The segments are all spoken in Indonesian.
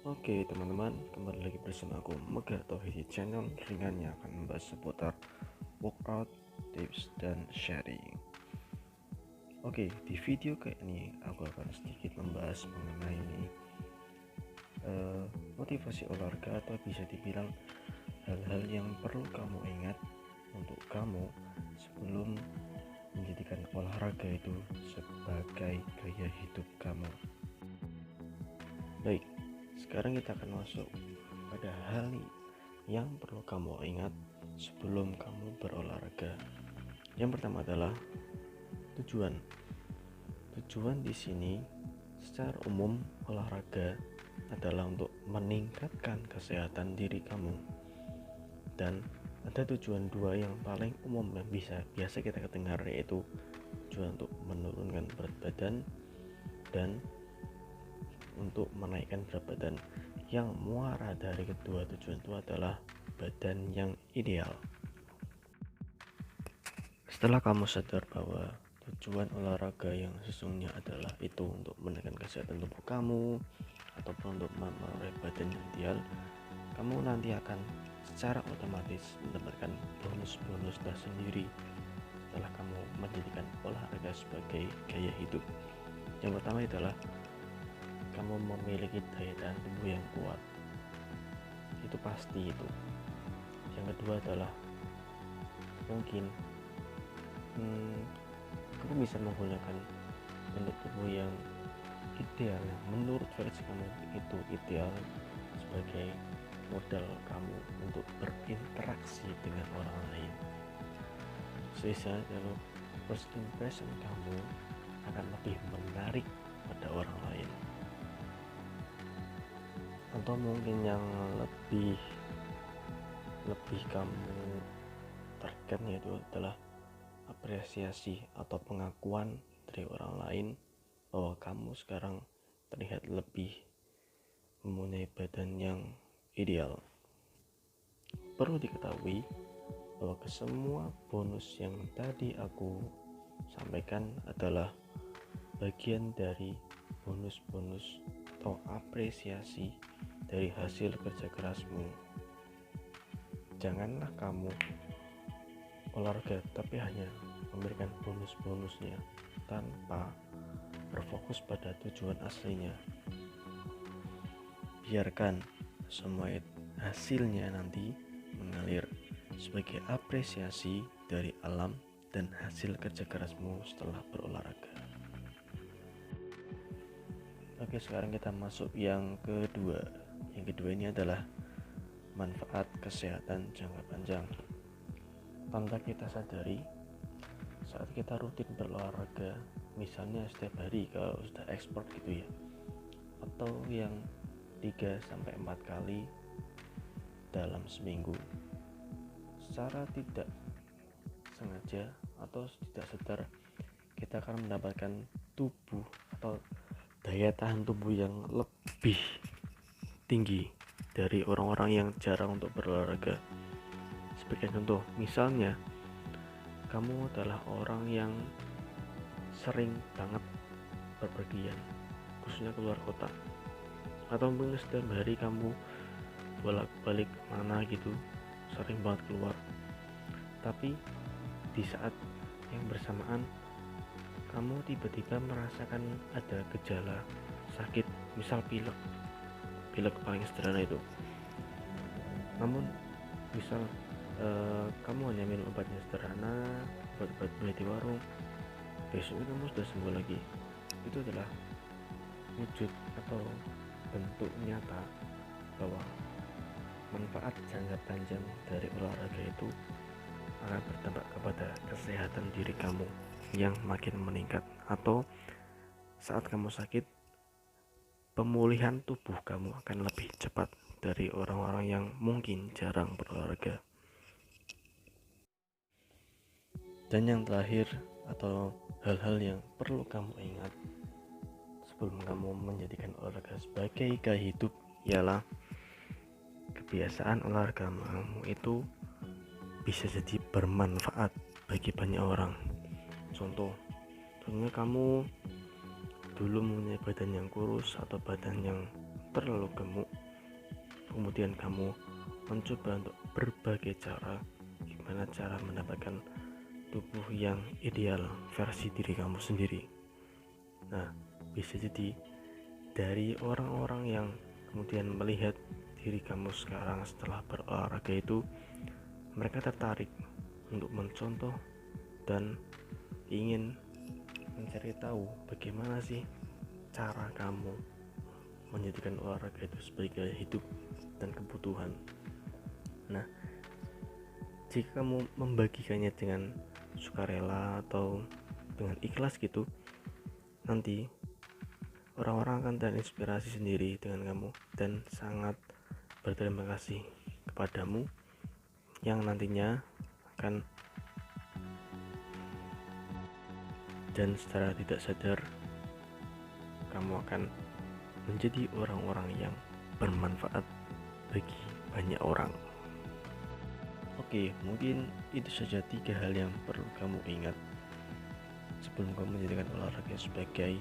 Oke teman-teman, kembali lagi bersama aku Mega Tauhid di channel ringan yang akan membahas seputar workout, tips, dan sharing. Oke, di video kayak ini aku akan sedikit membahas mengenai motivasi olahraga, atau bisa dibilang hal-hal yang perlu kamu ingat untuk kamu sebelum menjadikan olahraga itu sebagai gaya hidup kamu. Baik, sekarang kita akan masuk pada hal yang perlu kamu ingat sebelum kamu berolahraga. Yang pertama adalah tujuan. Tujuan di sini secara umum olahraga adalah untuk meningkatkan kesehatan diri kamu. Dan ada tujuan dua yang paling umum yang biasa kita dengar, yaitu tujuan untuk menurunkan berat badan dan untuk menaikkan berat badan. Yang muara dari kedua tujuan itu adalah badan yang ideal. Setelah kamu sadar bahwa tujuan olahraga yang sesungguhnya adalah itu untuk menaikkan kesehatan tubuh kamu ataupun untuk meraih badan yang ideal, kamu nanti akan secara otomatis mendapatkan bonus-bonus tersendiri setelah kamu menjadikan olahraga sebagai gaya hidup. Yang pertama adalah kamu memiliki daya tahan tubuh yang kuat, itu pasti itu. Yang kedua adalah mungkin kamu bisa menggunakan bentuk tubuh yang ideal, yang menurut versi kamu itu ideal, sebagai modal kamu untuk berinteraksi dengan orang lain. Sehingga kalau first impression kamu akan lebih menarik pada orang lain. Atau mungkin yang lebih kamu targetkan yaitu adalah apresiasi atau pengakuan dari orang lain bahwa kamu sekarang terlihat lebih mempunyai badan yang ideal. Perlu diketahui bahwa semua bonus yang tadi aku sampaikan adalah bagian dari bonus-bonus atau apresiasi dari hasil kerja kerasmu. Janganlah kamu olahraga tapi hanya memberikan bonus-bonusnya tanpa berfokus pada tujuan aslinya. Biarkan semua hasilnya nanti mengalir sebagai apresiasi dari alam dan hasil kerja kerasmu setelah berolahraga. Oke, sekarang kita masuk yang kedua. Yang kedua ini adalah manfaat kesehatan jangka panjang. Tanpa kita sadari, saat kita rutin berolahraga, misalnya setiap hari kalau sudah expert gitu ya, atau yang 3-4 kali dalam seminggu, secara tidak sengaja atau tidak sadar kita akan mendapatkan tubuh atau daya tahan tubuh yang lebih tinggi dari orang-orang yang jarang untuk berolahraga. Sebagai contoh, misalnya kamu adalah orang yang sering banget berpergian, khususnya keluar kota, atau mungkin setiap hari kamu bolak-balik mana gitu, sering banget keluar. Tapi di saat yang bersamaan kamu tiba-tiba merasakan ada gejala sakit, misal pilek paling sederhana itu. Namun misal kamu hanya minum obatnya sederhana, obat-obat beli di warung, besoknya kamu sudah sembuh lagi. Itu adalah wujud atau bentuk nyata bahwa manfaat jangka panjang dari olahraga itu akan berdampak kepada kesehatan diri kamu yang makin meningkat, atau saat kamu sakit, pemulihan tubuh kamu akan lebih cepat dari orang-orang yang mungkin jarang berolahraga. Dan yang terakhir, atau hal-hal yang perlu kamu ingat sebelum kamu menjadikan olahraga sebagai gaya hidup, ialah kebiasaan olahraga kamu itu bisa jadi bermanfaat bagi banyak orang. Contohnya kamu dulu mempunyai badan yang kurus atau badan yang terlalu gemuk, kemudian kamu mencoba untuk berbagai cara gimana cara mendapatkan tubuh yang ideal versi diri kamu sendiri. Nah, bisa jadi dari orang-orang yang kemudian melihat diri kamu sekarang setelah berolahraga itu, mereka tertarik untuk mencontoh dan ingin mencari tahu bagaimana sih cara kamu menjadikan olahraga itu sebagai gaya hidup dan kebutuhan. Nah, jika kamu membagikannya dengan sukarela atau dengan ikhlas gitu, nanti orang-orang akan terinspirasi sendiri dengan kamu dan sangat berterima kasih kepadamu, yang nantinya akan dan secara tidak sadar kamu akan menjadi orang-orang yang bermanfaat bagi banyak orang. Oke, mungkin itu saja 3 hal yang perlu kamu ingat sebelum kamu menjadikan olahraga sebagai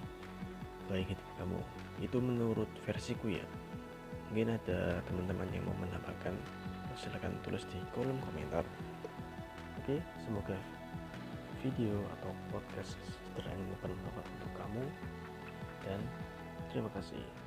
gaya hidup kamu. Itu menurut versiku ya. Mungkin ada teman-teman yang mau menambahkan, silahkan tulis di kolom komentar. Oke, semoga video atau podcast setelah ini bermanfaat untuk kamu, dan terima kasih.